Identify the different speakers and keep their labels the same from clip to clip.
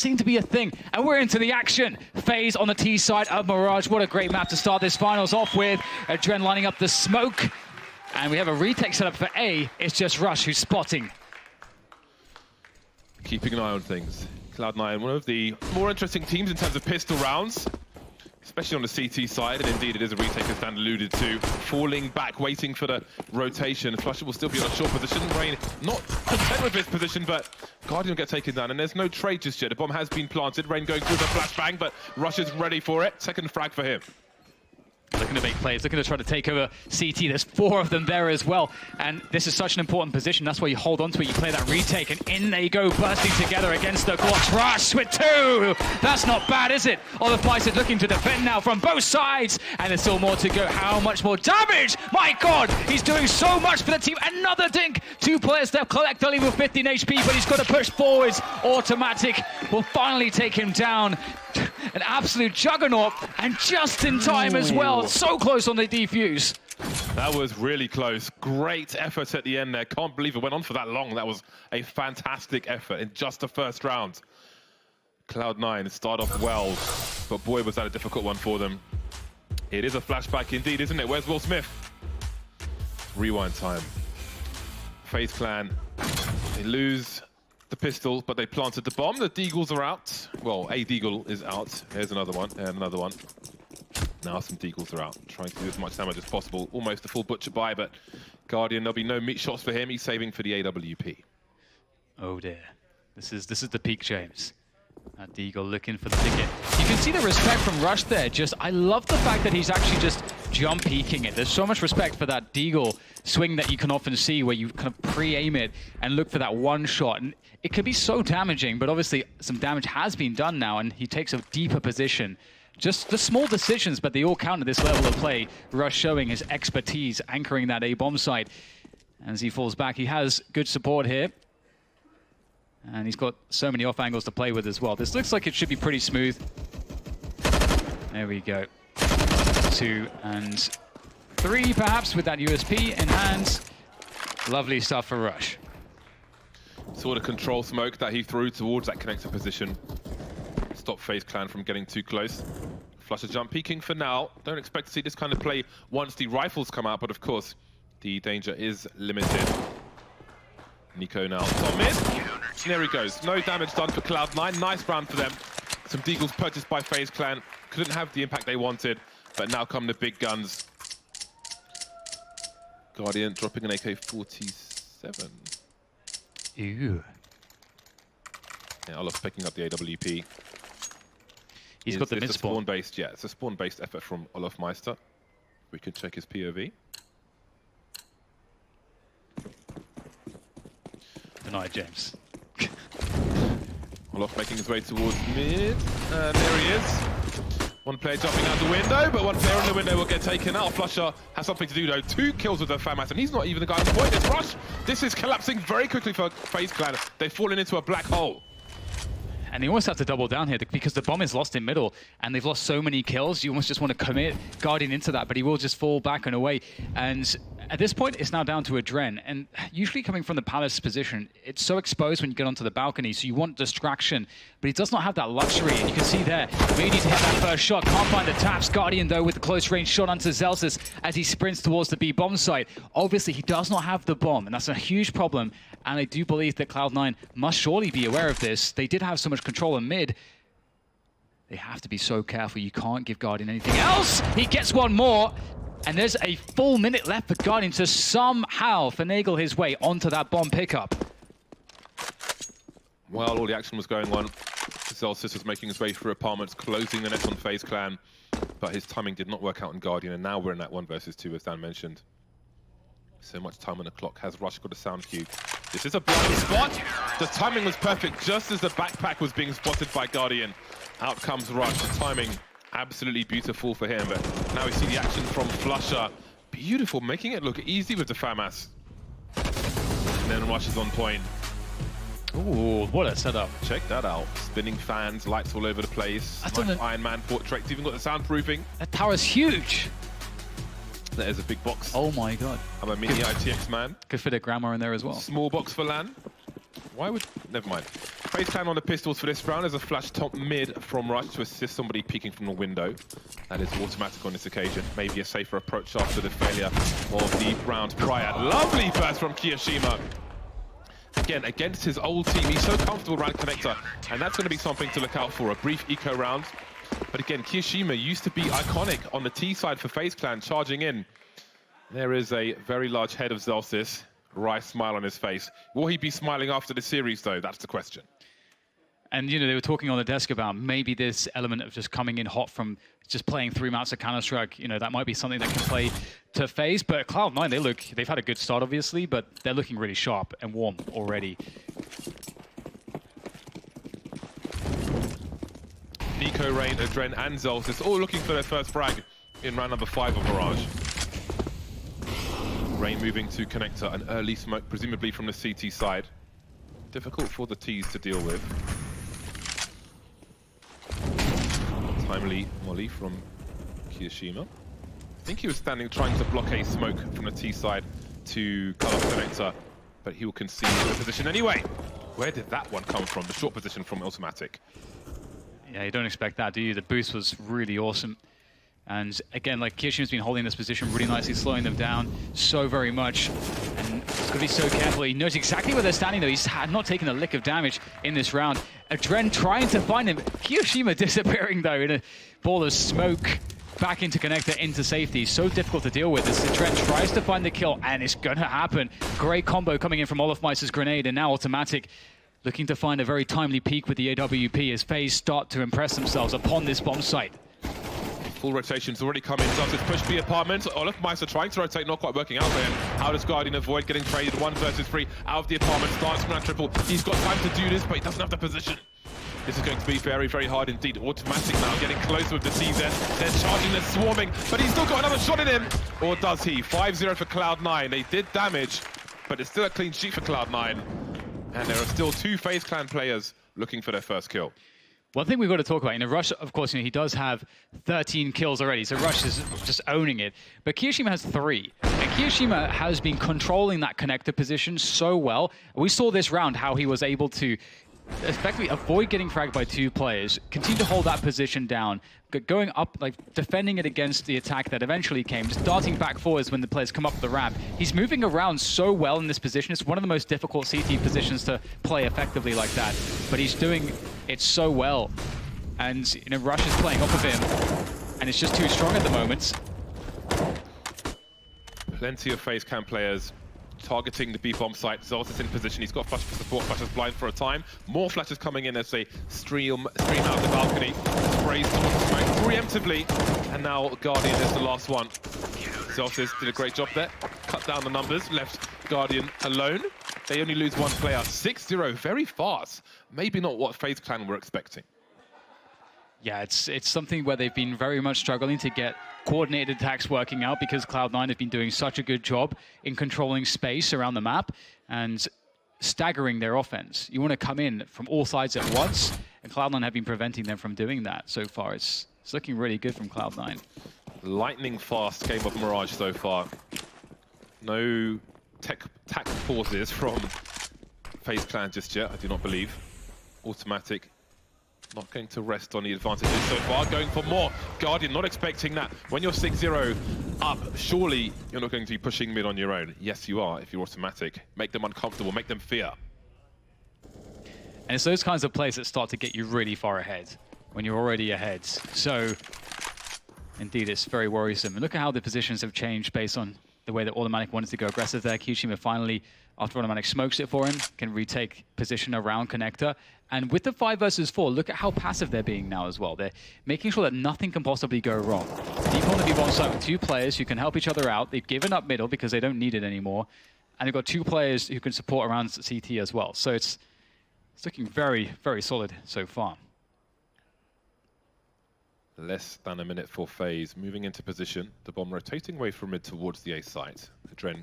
Speaker 1: seem to be a thing. And we're into the action. Faze on the T side of Mirage. What a great map to start this finals off with. Adren lining up the smoke. And we have a retake set up for A. It's just Rush who's spotting.
Speaker 2: Keeping an eye on things. Cloud9, one of the more interesting teams in terms of pistol rounds, especially on the CT side, and indeed it is a retake as Dan alluded to. Falling back, waiting for the rotation. Flusher will still be on a short position. Rain not content with his position, but Guardian will get taken down, and there's no trade just yet. A bomb has been planted. Rain going through the flashbang, but Rush is ready for it. Second frag for him.
Speaker 1: Looking to make plays, looking to try to take over CT. There's 4 of them there as well. And this is such an important position. That's why you hold on to it. You play that retake, and in they go, bursting together against the Glocks. Rush with 2. That's not bad, is it? All the fighters looking to defend now from both sides. And there's still more to go. How much more damage? My God, he's doing so much for the team. Another dink. 2 players left collectively with 15 HP, but he's got to push forwards. Automatic will finally take him down. An absolute juggernaut, and just in time as well. So close on the defuse.
Speaker 2: That was really close. Great effort at the end there. Can't believe it went on for that long. That was a fantastic effort in just the first round. Cloud9 start off well, but boy, was that a difficult one for them. It is a flashback indeed, isn't it? Where's Will Smith? Rewind time. Faze Clan, they lose the pistol, but they planted the bomb. The Deagles are out. Well, a Deagle is out. Here's another one, and another one. Now some Deagles are out, trying to do as much damage as possible. Almost a full butcher buy, but Guardian, there'll be no meat shots for him. He's saving for the AWP.
Speaker 1: Oh dear. This is the peak, James. That Deagle looking for the ticket. You can see the respect from Rush there. I love the fact that he's actually just jump peeking it. There's so much respect for that Deagle swing that you can often see where you kind of pre-aim it and look for that one shot. And it can be so damaging, but obviously some damage has been done now, and he takes a deeper position. Just the small decisions, but they all count at this level of play. Rush showing his expertise, anchoring that A-bomb site. As he falls back, he has good support here. And he's got so many off angles to play with as well. This looks like it should be pretty smooth. There we go. 2 and 3 perhaps with that USP in hand. Lovely stuff for Rush.
Speaker 2: Saw the control smoke that he threw towards that connector position. Stop Faze Clan from getting too close. Flusher jump peeking for now. Don't expect to see this kind of play once the rifles come out, but of course the danger is limited. Nico now top mid. There he goes. No damage done for Cloud9. Nice round for them. Some Deagles purchased by Faze Clan. Couldn't have the impact they wanted, but now come the big guns. Guardian dropping an AK-47.
Speaker 1: Ew.
Speaker 2: Yeah, Olaf picking up the AWP.
Speaker 1: He's got the mid-spawn.
Speaker 2: Spawn-based, yeah, it's a spawn-based effort from Olaf Meister. We can check his POV.
Speaker 1: Denied, James.
Speaker 2: Olaf making his way towards mid, and there he is. One player jumping out the window, but one player in the window will get taken out. Flusher has something to do though. 2 kills with the FAMAS, and he's not even the guy on the point. It's Rush. This is collapsing very quickly for Faze Clan. They've fallen into a black hole.
Speaker 1: And they almost have to double down here because the bomb is lost in middle and they've lost so many kills. You almost just want to commit Guardian into that, but he will just fall back and away. And at this point, it's now down to Adren. And usually coming from the Palace position, it's so exposed when you get onto the balcony, so you want distraction, but he does not have that luxury. And you can see there, we need to hit that first shot. Can't find the taps. Guardian, though, with the close range shot onto Zelsis as he sprints towards the B bomb site. Obviously, he does not have the bomb, and that's a huge problem. And I do believe that Cloud9 must surely be aware of this. They did have so much control in mid. They have to be so careful. You can't give Guardian anything else. He gets one more. And there's a full minute left for Guardian to somehow finagle his way onto that bomb pickup.
Speaker 2: While all the action was going on, Zelsis was making his way through apartments, closing the net on Faze Clan. But his timing did not work out on Guardian, and now we're in that 1 versus 2, as Dan mentioned. So much time on the clock. Has Rush got a sound cue? This is a blind spot. The timing was perfect just as the backpack was being spotted by Guardian. Out comes Rush. The timing absolutely beautiful for him. But now we see the action from Flusher. Beautiful, making it look easy with the FAMAS. And then Rush is on point.
Speaker 1: Ooh, what a setup.
Speaker 2: Check that out. Spinning fans, lights all over the place. Nice Iron Man portrait. Even got the soundproofing.
Speaker 1: That tower's huge.
Speaker 2: There's a big box.
Speaker 1: Oh my God.
Speaker 2: I'm a mini ITX man.
Speaker 1: Could fit a grandma in there as well.
Speaker 2: Small box for LAN. Why would... Never mind. Faze Clan on the pistols for this round. There's a flash top mid from Rush to assist somebody peeking from the window. That is automatic on this occasion. Maybe a safer approach after the failure of the round prior. Lovely burst from Kiyoshima. Again, against his old team, he's so comfortable around connector, and that's going to be something to look out for. A brief eco round. But again, Kiyoshima used to be iconic on the T side for Faze Clan, charging in. There is a very large head of Zellsis. Wry smile on his face. Will he be smiling after the series, though? That's the question.
Speaker 1: And, you know, they were talking on the desk about maybe this element of just coming in hot from just playing 3 maps of Counter-Strike. You know, that might be something that can play to Faze. But Cloud9, they've had a good start, obviously, but they're looking really sharp and warm already.
Speaker 2: Nico, Rain, Adren, and Zellsis all looking for their first frag in round number 5 of Mirage. Rain moving to connector, an early smoke, presumably from the CT side. Difficult for the T's to deal with. Timely molly from Kiyoshima. I think he was standing trying to block a smoke from the T side to cut off connector, but he will concede the position anyway. Where did that one come from? The short position from Automatic.
Speaker 1: Yeah, you don't expect that, do you? The boost was really awesome. And again, like, Kiyoshima's been holding this position really nicely, slowing them down so very much. And he's got to be so careful. He knows exactly where they're standing, though. He's not taken a lick of damage in this round. Adren trying to find him. Kiyoshima disappearing, though, in a ball of smoke back into connector, into safety. So difficult to deal with as Adren tries to find the kill, and it's going to happen. Great combo coming in from Olofmeister's grenade, and now Automatic looking to find a very timely peak with the AWP as Faze start to impress themselves upon this bomb site.
Speaker 2: Full rotation's already come in. Zellsis push B apartment. Olofmeister trying to rotate, not quite working out for him. How does Guardian avoid getting traded 1 versus 3 out of the apartment? Starts from that triple. He's got time to do this, but he doesn't have the position. This is going to be very, very hard indeed. Automatic now getting closer with the CZ. They're charging, they're swarming, but he's still got another shot in him. Or does he? 5-0 for Cloud9. They did damage, but it's still a clean sheet for Cloud9. And there are still 2 Faze Clan players looking for their first kill.
Speaker 1: One thing we've got to talk about, Rush, of course, he does have 13 kills already, so Rush is just owning it. But Kiyoshima has 3. And Kiyoshima has been controlling that connector position so well. We saw this round how he was able to effectively avoid getting fragged by 2 players, continue to hold that position down, going up, like defending it against the attack that eventually came, just darting back forwards when the players come up the ramp. He's moving around so well in this position. It's one of the most difficult CT positions to play effectively like that, but he's doing it so well. And Rush is playing off of him, and it's just too strong at the moment.
Speaker 2: Plenty of Faze Clan players targeting the B-bomb site. Zellsis in position. He's got flash for support. Flash is blind for a time. More flashes coming in as they stream out the balcony. Sprays towards the smoke preemptively. And now Guardian is the last one. Zellsis did a great job there. Cut down the numbers. Left Guardian alone. They only lose 1 player. 6-0. Very fast. Maybe not what Faze Clan were expecting.
Speaker 1: Yeah, it's something where they've been very much struggling to get coordinated attacks working out because Cloud9 have been doing such a good job in controlling space around the map and staggering their offense. You want to come in from all sides at once, and Cloud9 have been preventing them from doing that so far. It's looking really good from Cloud9.
Speaker 2: Lightning fast game of Mirage so far. No tech pauses from Faze Clan just yet, I do not believe. Automatic. Not going to rest on the advantages so far, going for more. Guardian not expecting that. When you're 6-0 up, surely you're not going to be pushing mid on your own. Yes, you are, if you're Automatic. Make them uncomfortable, make them fear.
Speaker 1: And it's those kinds of plays that start to get you really far ahead, when you're already ahead. So, indeed, it's very worrisome. And look at how the positions have changed based on the way that Automatic wanted to go aggressive there. Kiyoshima finally, after Automatic smokes it for him, can retake position around connector. And with the 5 versus 4, look at how passive they're being now as well. They're making sure that nothing can possibly go wrong. Deep on the B-bomb side with 2 players who can help each other out. They've given up middle because they don't need it anymore. And they've got 2 players who can support around CT as well. So it's looking very, very solid so far.
Speaker 2: Less than a minute for Faze. Moving into position. The bomb rotating away from mid towards the A site. Adren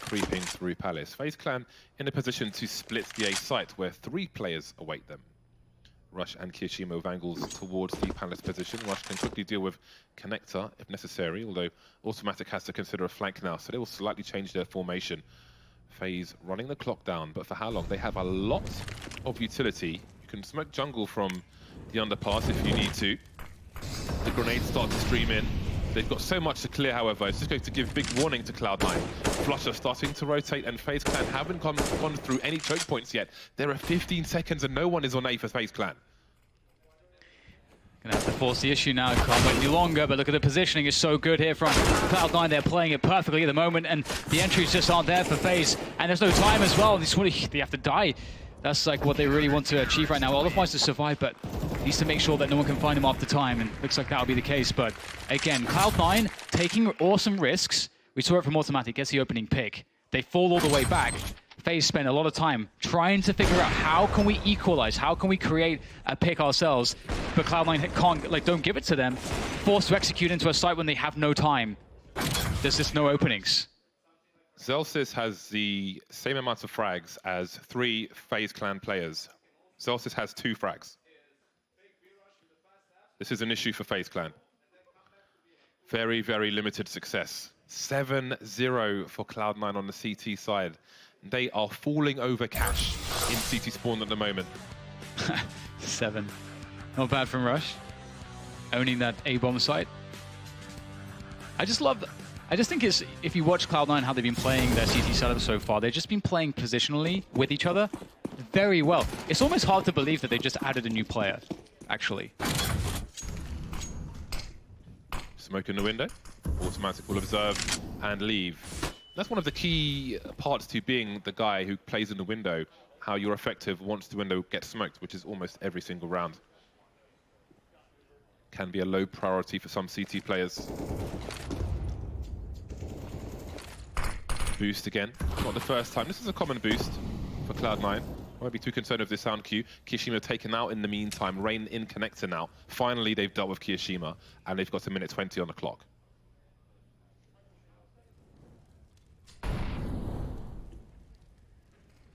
Speaker 2: creeping through Palace. Faze Clan in a position to split the A site where 3 players await them. Rush and Kiyoshima with angles towards the Palace position. Rush can quickly deal with connector if necessary, although Automatic has to consider a flank now, so they will slightly change their formation. Faze running the clock down, but for how long? They have a lot of utility. You can smoke jungle from the underpass if you need to. The grenades start to stream in. They've got so much to clear, however. It's just going to give big warning to Cloud9. Flusher starting to rotate, and Faze Clan haven't gone through any choke points yet. There are 15 seconds, and no one is on A for Faze Clan.
Speaker 1: Gonna have to force the issue now. Can't wait any longer, but look at the positioning is so good here from Cloud9. They're playing it perfectly at the moment, and the entries just aren't there for Faze. And there's no time as well. They have to die. That's like what they really want to achieve right now. Olaf wants to survive, but needs to make sure that no one can find him after time, and looks like that'll be the case. But again, Cloud9 taking awesome risks. We saw it from Automatic, gets the opening pick. They fall all the way back. Faze spent a lot of time trying to figure out how can we equalize, how can we create a pick ourselves, but Cloud9 can't, don't give it to them. Forced to execute into a site when they have no time. There's just no openings.
Speaker 2: Zellsis has the same amount of frags as 3 FaZe Clan players. Zellsis has 2 frags. This is an issue for FaZe Clan. Very, very limited success. 7-0 for Cloud9 on the CT side. They are falling over cash in CT spawn at the moment.
Speaker 1: 7. Not bad from Rush. Owning that A-bomb site. I just think it's, if you watch Cloud9, how they've been playing their CT setup so far, they've just been playing positionally with each other very well. It's almost hard to believe that they just added a new player, actually.
Speaker 2: Smoke in the window. Automatic will observe and leave. That's one of the key parts to being the guy who plays in the window, how you're effective once the window gets smoked, which is almost every single round. Can be a low priority for some CT players. Boost again. Not the first time. This is a common boost for Cloud9. Won't be too concerned with this sound cue. Kiyashima taken out in the meantime. Rain in connector now. Finally, they've dealt with Kiyashima, and they've got a minute 20 on the clock.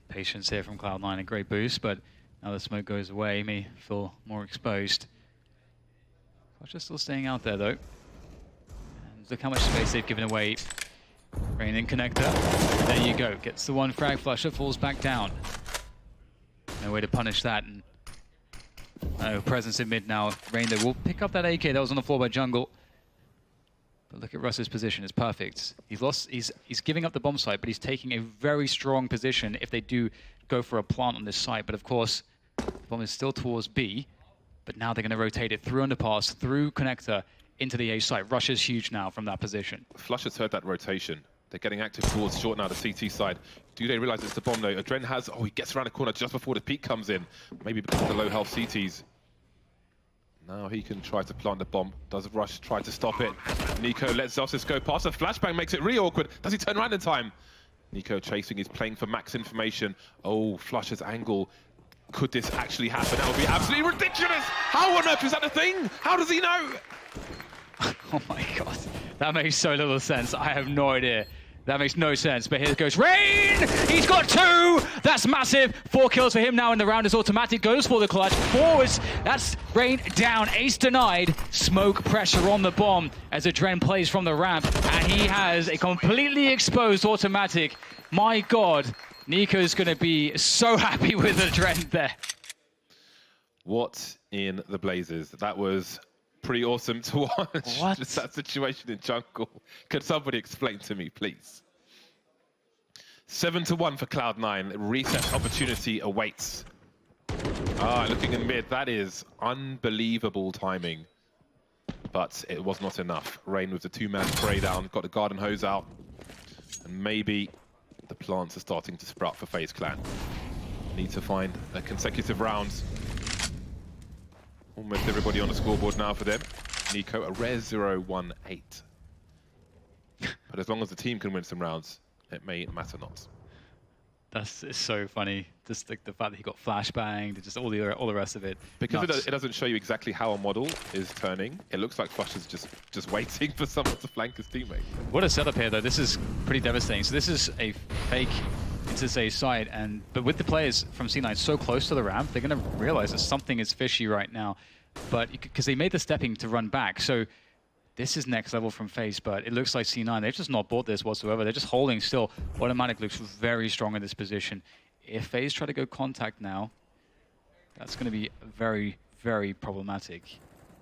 Speaker 1: Patience here from Cloud9, a great boost, but now the smoke goes away, may feel more exposed. Flusher still staying out there though. And look how much space they've given away. Rain in connector. There you go. Gets the one frag. Flusher falls back down. No way to punish that. And presence in mid now. Rain there will pick up that AK that was on the floor by Jungle. But look at Russ's position. It's perfect. He's giving up the bomb site, but he's taking a very strong position if they do go for a plant on this site. But of course, the bomb is still towards B. But now they're going to rotate it through underpass, through connector, into the A site. Rush is huge now from that position.
Speaker 2: Flusher's heard that rotation. They're getting active towards short now, the CT side. Do they realize it's the bomb though? Adren has, he gets around the corner just before the peak comes in. Maybe because of the low health CTs. Now he can try to plant the bomb. Does Rush try to stop it? Nico lets Zellsis go past. A flashbang makes it really awkward. Does he turn around in time? Nico chasing, he's playing for max information. Oh, Flusher's angle. Could this actually happen? That would be absolutely ridiculous! How on earth is that a thing? How does he know?
Speaker 1: Oh my god, that makes so little sense. I have no idea. That makes no sense, but here goes Rain! He's got 2! That's massive! 4 kills for him now in the round as Automatic goes for the clutch. Forwards, that's Rain down. Ace denied. Smoke pressure on the bomb as Adren plays from the ramp, and he has a completely exposed Automatic. My god, Nico's gonna be so happy with Adren there.
Speaker 2: What in the blazes? That was pretty awesome to watch.
Speaker 1: What?
Speaker 2: Just that situation in jungle. Could somebody explain to me, please? 7-1 for Cloud9. Reset opportunity awaits. Looking in mid, that is unbelievable timing. But it was not enough. Rain with the 2-man spray down, got the garden hose out. And maybe the plants are starting to sprout for FaZe Clan. Need to find a consecutive rounds. Almost everybody on the scoreboard now for them. Nico, a rare 0-1-8. But as long as the team can win some rounds, it may matter not.
Speaker 1: That's so funny. Just like the fact that he got flashbanged, just all the rest of it.
Speaker 2: Because it doesn't show you exactly how a model is turning. It looks like Flusher's just waiting for someone to flank his teammate.
Speaker 1: What a setup here, though. This is pretty devastating. So this is a fake into say side, but with the players from C9 so close to the ramp, they're going to realize that something is fishy right now. But because they made the stepping to run back, so This is next level from Faze, but it looks like C9, they've just not bought this whatsoever. They're just holding still. Automatic looks very strong in this position. If Faze try to go contact now, that's going to be very, very problematic.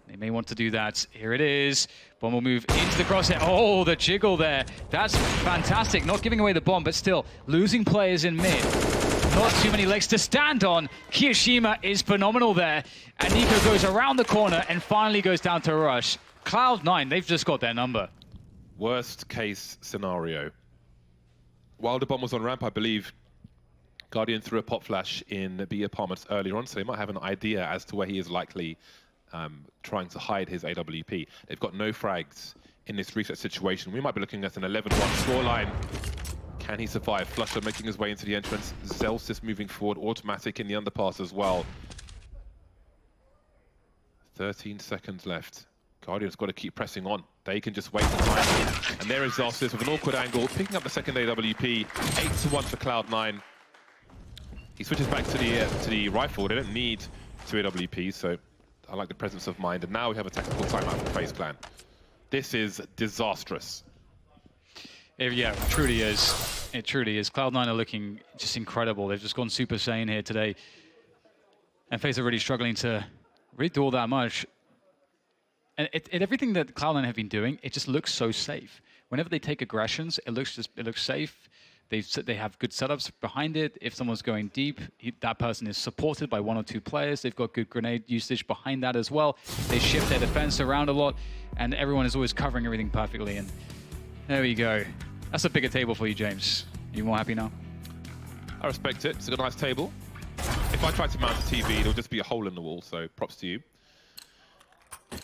Speaker 1: They may want to do that. Here it is. Bomb will move into the crosshair. Oh, the jiggle there. That's fantastic. Not giving away the bomb, but still losing players in mid. Not too many legs to stand on. Kiyoshima is phenomenal there. And Nico goes around the corner and finally goes down to Rush. Cloud9, they've just got their number.
Speaker 2: Worst case scenario. While the bomb was on ramp, I believe Guardian threw a pop flash in B apartments earlier on, so they might have an idea as to where he is likely trying to hide his AWP. They've got no frags in this reset situation. We might be looking at an 11-1 scoreline. Can he survive? Flusher making his way into the entrance. Zelsys moving forward, automatic in the underpass as well. 13 seconds left. Guardian's got to keep pressing on. They can just wait the time. And there is Zelsys with an awkward angle, picking up the second AWP. 8-1 for Cloud9. He switches back to the rifle. They don't need 2 AWPs, so I like the presence of mind. And now we have a tactical timeout from Faze Clan. This is disastrous.
Speaker 1: Yeah, it truly is. It truly is. Cloud9 are looking just incredible. They've just gone Super Saiyan here today. And Faze are really struggling to really do all that much. And everything that Cloud9 have been doing, it just looks so safe. Whenever they take aggressions, it looks safe. They have good setups behind it. If someone's going deep, that person is supported by 1 or 2 players. They've got good grenade usage behind that as well. They shift their defense around a lot, and everyone is always covering everything perfectly. And there we go. That's a bigger table for you, James. You more happy now?
Speaker 2: I respect it. It's a nice table. If I tried to mount a TV, it'll just be a hole in the wall, so props to you.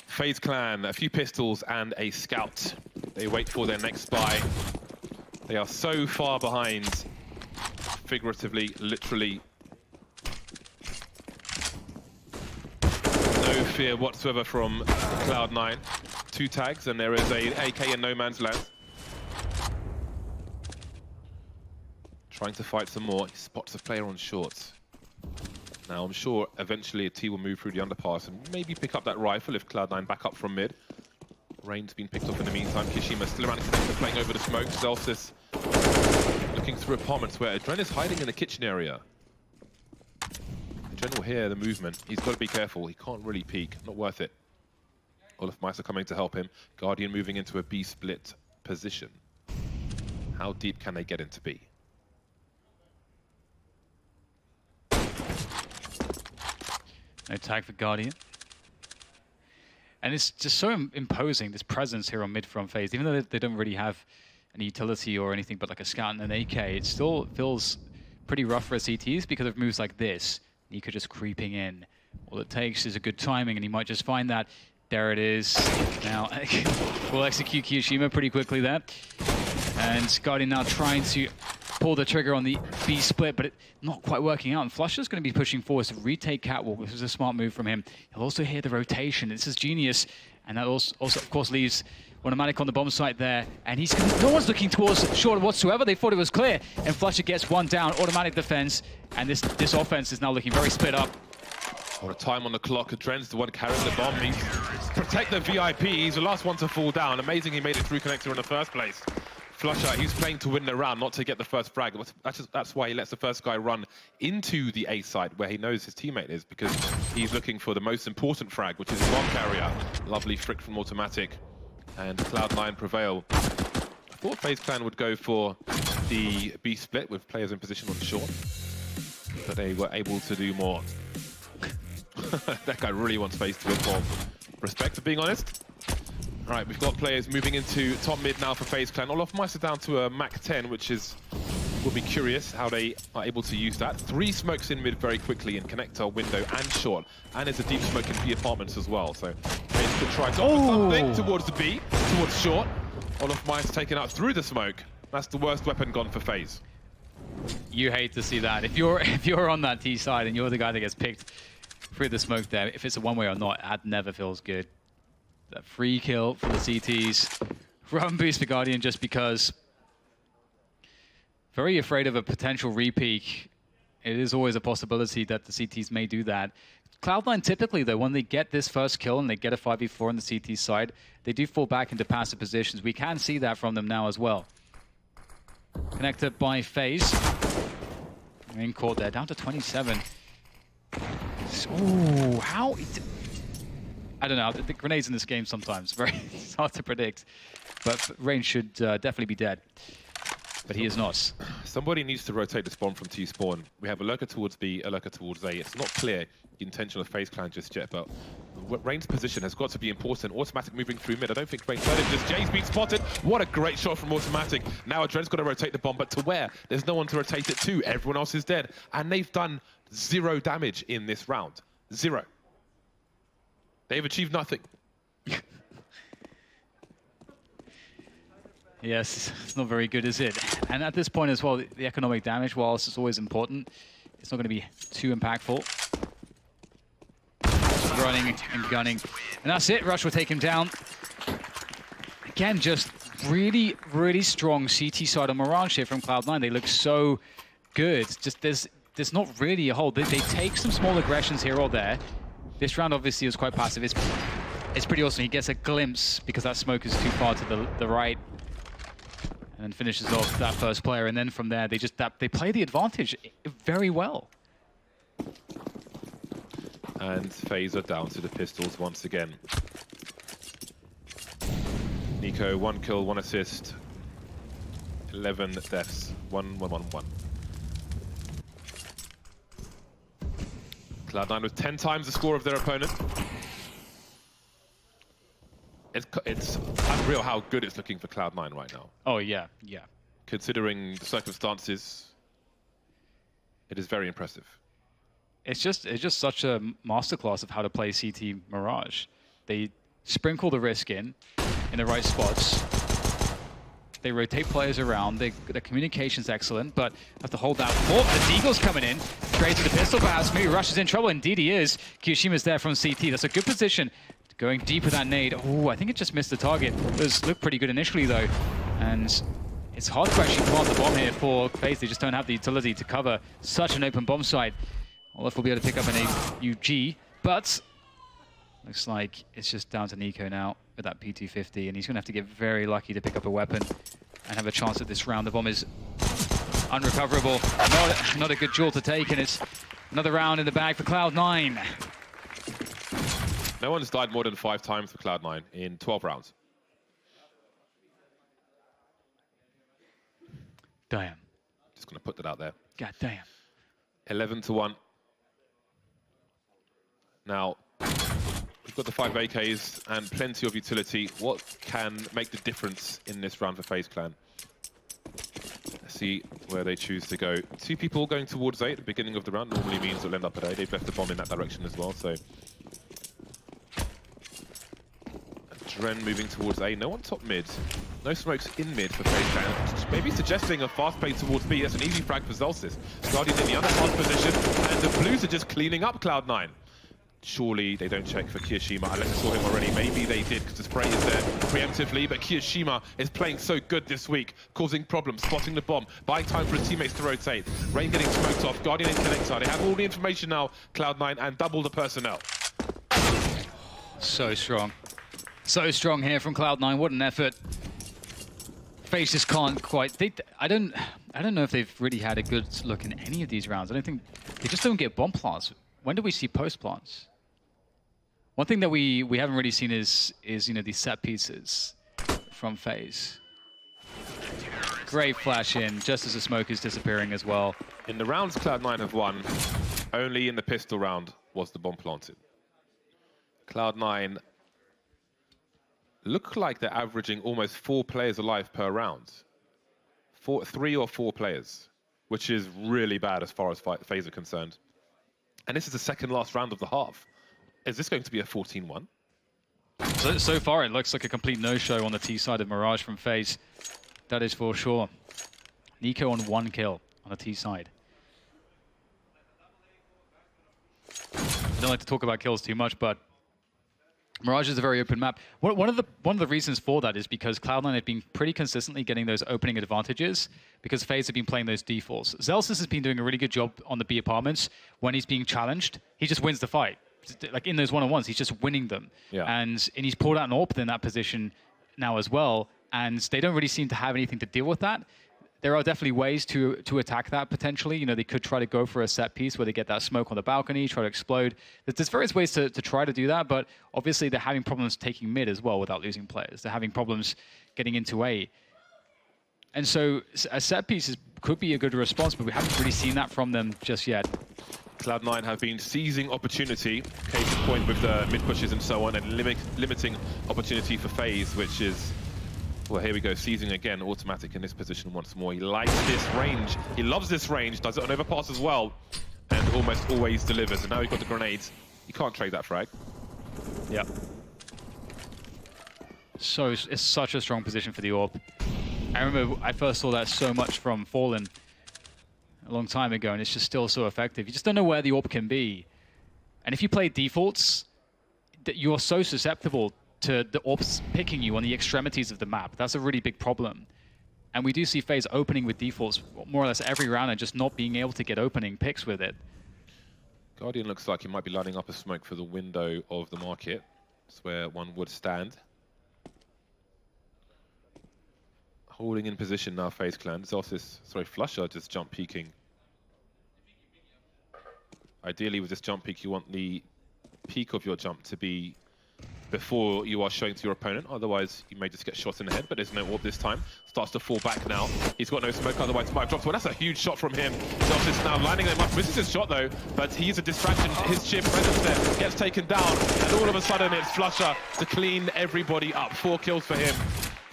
Speaker 2: Faze Clan, a few pistols and a scout. They wait for their next spy. They are so far behind, figuratively, literally. No fear whatsoever from Cloud9. 2 tags, and there is a AK in no man's land. Trying to fight some more. He spots a player on shorts. Now, I'm sure eventually a T will move through the underpass and maybe pick up that rifle if Cloud9 back up from mid. Rain's been picked up in the meantime. Kishima still around the connector, playing over the smoke. Zelsys looking through apartments where Adren is hiding in the kitchen area. Adren will hear the movement. He's got to be careful. He can't really peek. Not worth it. Olaf Meister coming to help him. Guardian moving into a B split position. How deep can they get into B?
Speaker 1: No tag for Guardian. And it's just so imposing, this presence here on mid from Faze. Even though they don't really have any utility or anything but like a scout and an AK, it still feels pretty rough for CTs because of moves like this. Nico just creeping in. All it takes is a good timing and he might just find that. There it is. Now, we'll execute Kiyoshima pretty quickly there. And Guardian now trying to pull the trigger on the B split, but not quite working out. And Flusher's going to be pushing forward to retake Catwalk. This is a smart move from him. He'll also hear the rotation. This is genius. And that also of course, leaves Automatic on the bomb site there. And no one's looking towards short whatsoever. They thought it was clear. And Flusher gets one down. Automatic defense. And this offense is now looking very split up.
Speaker 2: What a time on the clock. Adren's the one carrying the bomb. He's protect the VIP. He's the last one to fall down. Amazing he made it through connector in the first place. Flusher, he's playing to win the round, not to get the first frag. That's why he lets the first guy run into the A site where he knows his teammate is, because he's looking for the most important frag, which is the bomb carrier. Lovely frick from Automatic. And Cloud9 prevail. I thought Faze Clan would go for the B split with players in position on short, but they were able to do more. That guy really wants Faze to win more. Respect, for being honest. Right, we've got players moving into top mid now for Faze Clan. Olaf Meister down to a Mac 10, which will be curious how they are able to use that. 3 smokes in mid very quickly in connector, window, and short. And there's a deep smoke in B apartments as well. So Faze could try to offer something towards the B, towards short. Olaf Meister taken out through the smoke. That's the worst weapon gone for Faze.
Speaker 1: You hate to see that. If you're on that T side and you're the guy that gets picked through the smoke there, if it's a one-way or not, that never feels good. That free kill for the CTs. Run boost for Guardian just because. Very afraid of a potential repeak. It is always a possibility that the CTs may do that. Cloud9 typically, though, when they get this first kill and they get a 5v4 on the CT side, they do fall back into passive positions. We can see that from them now as well. Connected by Faze. In court there, down to 27. Ooh, how? I don't know. The grenades in this game sometimes it's hard to predict. But Rain should definitely be dead. But he is not.
Speaker 2: Somebody needs to rotate the spawn from T-spawn. We have a lurker towards B, a lurker towards A. It's not clear the intention of FaZe Clan just yet, but Rain's position has got to be important. Automatic moving through mid. I don't think Rain's heard it. Just Jay's been spotted. What a great shot from Automatic. Now Adren's got to rotate the bomb, but to where? There's no one to rotate it to. Everyone else is dead. And they've done 0 damage in this round. 0. They've achieved nothing.
Speaker 1: Yes, it's not very good, is it? And at this point as well, the economic damage, whilst it's always important, it's not going to be too impactful. Running and gunning. And that's it. Rush will take him down. Again, just really, really strong CT side on Mirage here from Cloud9. They look so good. Just there's not really a hold. They take some small aggressions here or there. This round obviously was quite passive. It's pretty awesome. He gets a glimpse because that smoke is too far to the right. And then finishes off that first player, and then from there they play the advantage very well.
Speaker 2: And FaZe are down to the pistols once again. Nico, 1 kill, 1 assist, 11 deaths, 1-1-1-1. Cloud9 with 10 times the score of their opponent. It's unreal how good it's looking for Cloud9 right now.
Speaker 1: Oh, yeah, yeah.
Speaker 2: Considering the circumstances, it is very impressive.
Speaker 1: It's just such a masterclass of how to play CT Mirage. They sprinkle the risk in the right spots. They rotate players around. Their communication's excellent, but have to hold that fort. The Deagle's coming in. Straight to the pistol, perhaps. Maybe Rush is in trouble. Indeed he is. Kiyoshima's there from CT. That's a good position. Going deep with that nade. Oh, I think it just missed the target. It looked pretty good initially, though. And it's hard to actually plant the bomb here for FaZe. They just don't have the utility to cover such an open bomb site. Olaf will be able to pick up an AUG, but looks like it's just down to Nico now with that P250, and he's going to have to get very lucky to pick up a weapon and have a chance at this round. The bomb is unrecoverable. Not a good jewel to take, and it's another round in the bag for Cloud9.
Speaker 2: No one's died more than 5 times for Cloud9 in 12 rounds.
Speaker 1: Damn.
Speaker 2: Just going to put that out there.
Speaker 1: God damn.
Speaker 2: 11-1. Now, we've got the 5 AKs and plenty of utility. What can make the difference in this round for FaZe Clan? Let's see where they choose to go. 2 people going towards A at the beginning of the round normally means they'll end up at A. They've left the bomb in that direction as well, so... Dren moving towards A. No one top mid. No smokes in mid for FaZe Clan. Maybe suggesting a fast play towards B. That's an easy frag for Zolcis. Guardian in the underpass position, and the Blues are just cleaning up Cloud9. Surely they don't check for Kiyoshima unless they saw him already. Maybe they did because the spray is there preemptively, but Kiyoshima is playing so good this week, causing problems, spotting the bomb, buying time for his teammates to rotate. Rain getting smoked off, Guardian in connector. They have all the information now, Cloud9, and double the personnel.
Speaker 1: So strong. So strong here from Cloud9. What an effort. FaZe just can't quite... I don't know if they've really had a good look in any of these rounds. I don't think... They just don't get bomb plants. When do we see post plants? One thing that we haven't really seen is you know, these set pieces from FaZe. Great flash in, just as the smoke is disappearing as well.
Speaker 2: In the rounds Cloud9 have won, only in the pistol round was the bomb planted. Cloud9 look like they're averaging almost 4 players alive per round. 3 or 4 players, which is really bad as far as FaZe are concerned. And this is the second last round of the half. Is this going to be a 14-1?
Speaker 1: So far, it looks like a complete no-show on the T side of Mirage from FaZe. That is for sure. Nico on 1 kill on the T side. I don't like to talk about kills too much, but Mirage is a very open map. One of the reasons for that is because Cloud9 have been pretty consistently getting those opening advantages because FaZe have been playing those defaults. Zelsis has been doing a really good job on the B apartments. When he's being challenged, he just wins the fight. like in those one-on-ones, he's just winning them.
Speaker 2: Yeah.
Speaker 1: And he's pulled out an AWP in that position now as well. And they don't really seem to have anything to deal with that. There are definitely ways to attack that potentially. You know, they could try to go for a set piece where they get that smoke on the balcony, try to explode. There's various ways to try to do that, but obviously they're having problems taking mid as well without losing players. They're having problems getting into A. And so a set piece could be a good response, but we haven't really seen that from them just yet.
Speaker 2: Cloud9 have been seizing opportunity, case in point with the mid pushes and so on, and limiting opportunity for Faze, which is, well, here we go, seizing again, automatic in this position once more. He likes this range. He loves this range, does it on overpass as well, and almost always delivers. And now he's got the grenades. You can't trade that frag.
Speaker 1: Yeah. So it's such a strong position for the AWP. I remember I first saw that so much from Fallen a long time ago, and it's just still so effective. You just don't know where the AWP can be. And if you play defaults, you're so susceptible to the AWPs picking you on the extremities of the map. That's a really big problem. And we do see Faze opening with defaults more or less every round and just not being able to get opening picks with it.
Speaker 2: Guardian looks like he might be lining up a smoke for the window of the market. That's where one would stand. Holding in position now, Faze Clan. Flusher just jump peeking. Ideally, with this jump peek, you want the peak of your jump to be before you are showing to your opponent. Otherwise, you may just get shot in the head, but there's no AWP this time. Starts to fall back now. He's got no smoke, otherwise might have dropped. Well, that's a huge shot from him. Zelsis now lining them up. Misses his shot, though, but he's a distraction. His sheer presence there gets taken down, and all of a sudden, it's Flusher to clean everybody up. 4 kills for him.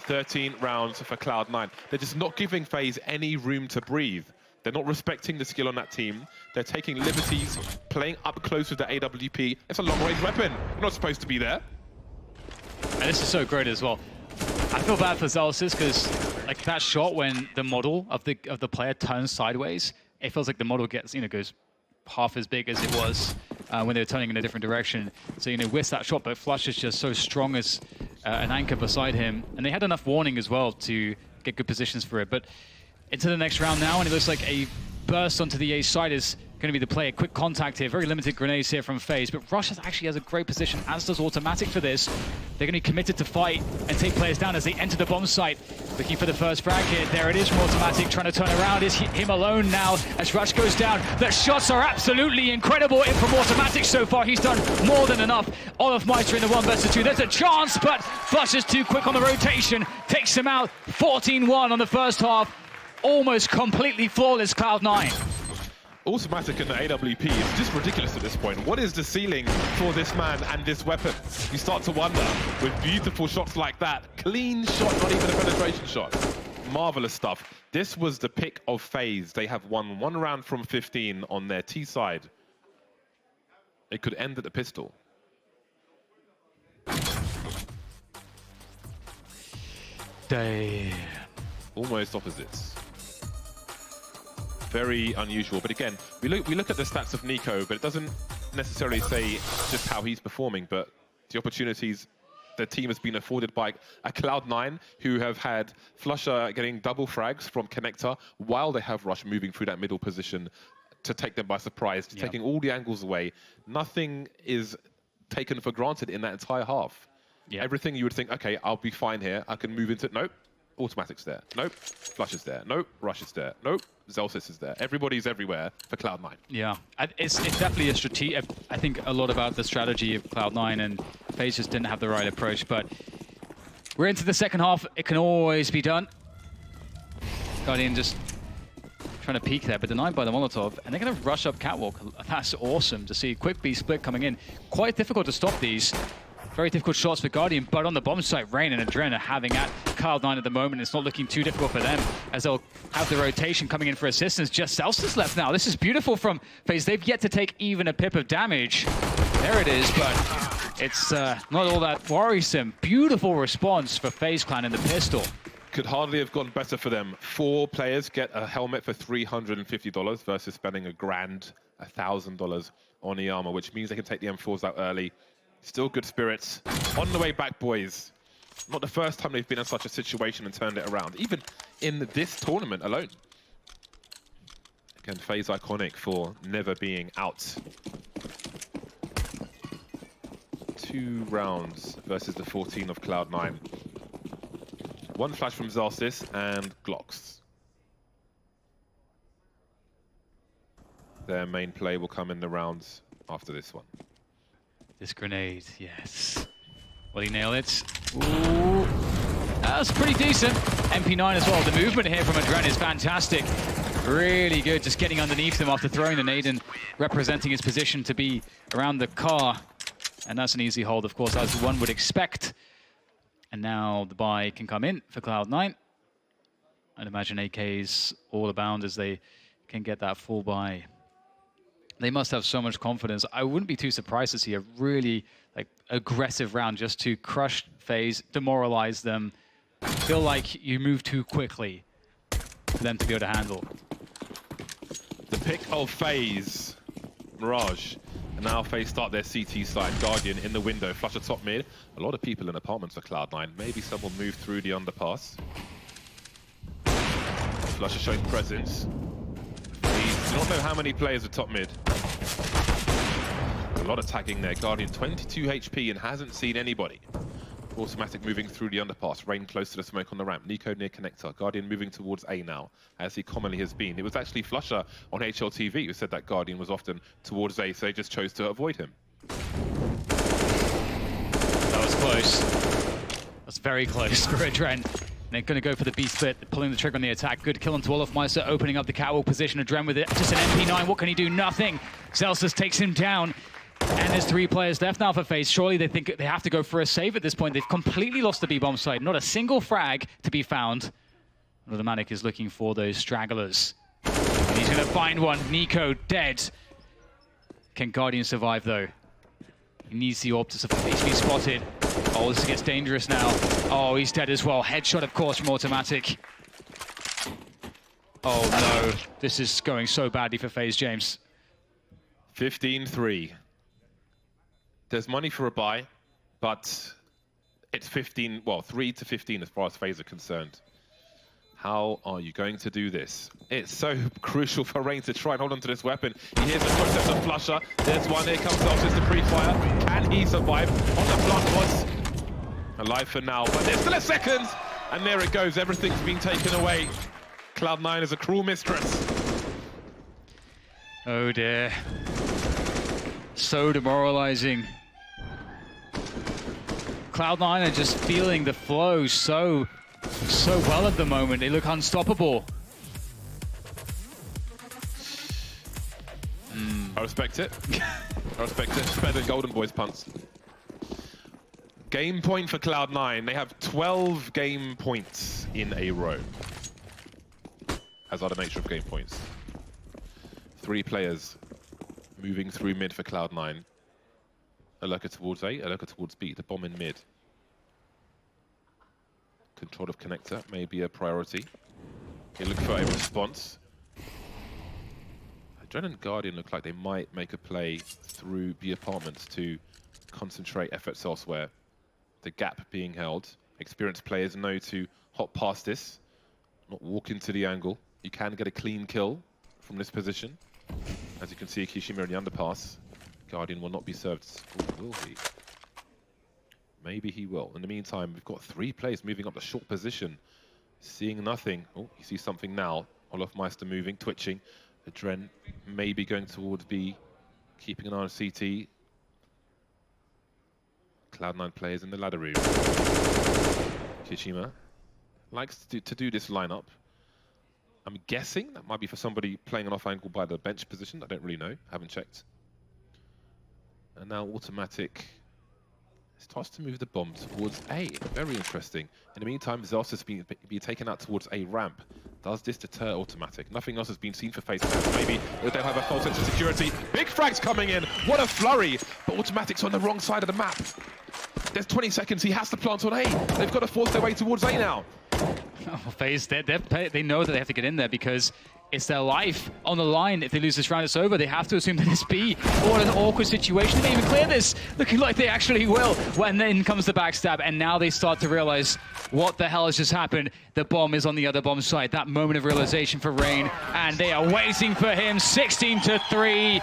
Speaker 2: 13 rounds for Cloud9. They're just not giving Faze any room to breathe. They're not respecting the skill on that team. They're taking liberties, playing up close with the AWP. It's a long-range weapon. You're not supposed to be there.
Speaker 1: And this is so great as well. I feel bad for Zelsis because like that shot when the model of the player turns sideways, it feels like the model gets, you know, goes half as big as it was when they were turning in a different direction. So, you know, whiffs that shot, but Flush is just so strong as an anchor beside him. And they had enough warning as well to get good positions for it. But into the next round now, and it looks like a burst onto the A side is going to be the play. A quick contact here, very limited grenades here from Faze, but Rush actually has a great position, as does Automatic for this. They're going to be committed to fight and take players down as they enter the bomb site. Looking for the first frag here. There it is from Automatic, trying to turn around. Is him alone now as Rush goes down. The shots are absolutely incredible from Automatic so far. He's done more than enough. Olaf Meister in the 1 versus 2. There's a chance, but Flush is too quick on the rotation. Takes him out. 14-1 on the first half. Almost completely flawless Cloud9.
Speaker 2: Automatic and the AWP is just ridiculous at this point. What is the ceiling for this man and this weapon? You start to wonder with beautiful shots like that. Clean shot, not even a penetration shot. Marvelous stuff. This was the pick of Faze. They have won 1 round from 15 on their T side. It could end at the pistol.
Speaker 1: Damn.
Speaker 2: Almost opposites. Very unusual, but again, we look at the stats of Nico, but it doesn't necessarily say just how he's performing, but the opportunities the team has been afforded by a Cloud9 who have had Flusher getting double frags from Connector while they have Rush moving through that middle position to take them by surprise, taking all the angles away. Nothing is taken for granted in that entire half. Everything you would think, okay, I'll be fine here, I can move into it. Nope. Automatic's there. Nope. Flush is there. Nope. Rush is there. Nope. Zelsis is there. Everybody's everywhere for Cloud9.
Speaker 1: Yeah, it's definitely a strategy. I think a lot about the strategy of Cloud9, and Faze just didn't have the right approach. But we're into the second half. It can always be done. Guardian just trying to peek there, but denied by the Molotov. And they're going to rush up Catwalk. That's awesome to see. Quick B split coming in. Quite difficult to stop these. Very difficult shots for Guardian, but on the bomb site, Rain and Adren are having at Cloud9 at the moment. It's not looking too difficult for them as they'll have the rotation coming in for assistance. Just Celsius left now. This is beautiful from Faze. They've yet to take even a pip of damage. There it is, but it's not all that worrisome. Beautiful response for Faze Clan in the pistol.
Speaker 2: Could hardly have gone better for them. 4 players get a helmet for $350 versus spending $1,000, $1,000 on the armor, which means they can take the M4s out early. Still good spirits. On the way back, boys. Not the first time they've been in such a situation and turned it around, even in this tournament alone. Again, Faze iconic for never being out. 22 rounds versus the 14 of Cloud9. One flash from Zalsis and Glocks. Their main play will come in the rounds after this one.
Speaker 1: This grenade, yes. Will he nail it? Ooh. That's pretty decent. MP9 as well. The movement here from Adren is fantastic. Really good, just getting underneath him after throwing the nade and representing his position to be around the car. And that's an easy hold, of course, as one would expect. And now the buy can come in for Cloud9. I'd imagine AK's all abound as they can get that full buy. They must have so much confidence. I wouldn't be too surprised to see a really aggressive round just to crush Faze, demoralize them, feel like you move too quickly for them to be able to handle.
Speaker 2: The pick of Faze, Mirage, and now Faze start their CT side. Guardian in the window, flusher top mid. A lot of people in apartments for Cloud9. Maybe someone moved through the underpass. Flusher showing presence. Faze do not know how many players are top mid. A lot of tagging there. Guardian 22 HP and hasn't seen anybody. Automatic moving through the underpass. Rain close to the smoke on the ramp. Nico near connector. Guardian moving towards A now, as he commonly has been. It was actually Flusher on HLTV who said that Guardian was often towards A, so they just chose to avoid him.
Speaker 1: That was close. That's very close for Adren. They're going to go for the B split, pulling the trigger on the attack. Good kill on Wolfmeister, opening up the catwalk position. Adren with it. Just an MP9. What can he do? Nothing. Celsius takes him down. And there's 3 players left now for Faze. Surely they think they have to go for a save at this point. They've completely lost the B-bomb side. Not a single frag to be found. Automatic is looking for those stragglers. And he's going to find one. Nico dead. Can Guardian survive, though? He needs the orb to be spotted. Oh, this gets dangerous now. Oh, he's dead as well. Headshot, of course, from Automatic. Oh, no. This is going so badly for Faze, James.
Speaker 2: 15-3. There's money for a buy, but it's 3 to 15 as far as Faze are concerned. How are you going to do this? It's so crucial for Rain to try and hold on to this weapon. He hears the footsteps of Flusher. There's one. Here comes Zelsis, the pre-fire. Can he survive on the plant pods? Alive for now, but there's still a second. And there it goes. Everything's been taken away. Cloud9 is a cruel mistress.
Speaker 1: Oh dear. So demoralizing. Cloud9 are just feeling the flow so well at the moment. They look unstoppable.
Speaker 2: I respect it. I respect it. It's better than Golden Boy's punts. Game point for Cloud9. They have 12 game points in a row. As are the nature of game points. 3 players moving through mid for Cloud9. ELEAGUE towards A, ELEAGUE towards B. The bomb in mid. Control of connector may be a priority. They look for a response. Adren and Guardian look like they might make a play through B apartments to concentrate efforts elsewhere. The gap being held. Experienced players know to hop past this, not walk into the angle. You can get a clean kill from this position. As you can see, Kishima in the underpass. Guardian will not be served. Ooh, will he? Maybe he will. In the meantime, we've got 3 players moving up the short position. Seeing nothing. Oh, you see something now. Wolfmeister moving, twitching. Adren maybe going towards B. Keeping an eye on CT. Cloud9 players in the ladder room. Kishima likes to do this lineup. I'm guessing that might be for somebody playing an off angle by the bench position. I don't really know. Haven't checked. And now Automatic starts to move the bomb towards A. Very interesting. In the meantime, Zelsis has been taken out towards A ramp. Does this deter Automatic? Nothing else has been seen for Faze. Maybe they'll have a false sense of security. Big frags coming in. What a flurry. But Automatic's on the wrong side of the map. There's 20 seconds. He has to plant on A. They've got to force their way towards A now.
Speaker 1: Oh, Faze, they know that they have to get in there because it's their life on the line. If they lose this round, it's over. They have to assume that it's B. What an awkward situation. They even clear this. Looking like they actually will. When then comes the backstab, and now they start to realize what the hell has just happened. The bomb is on the other bomb side. That moment of realization for Rain, and they are waiting for him. 16-3.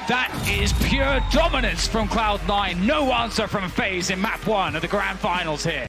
Speaker 1: That is pure dominance from Cloud9. No answer from Faze in map 1 of the grand finals here.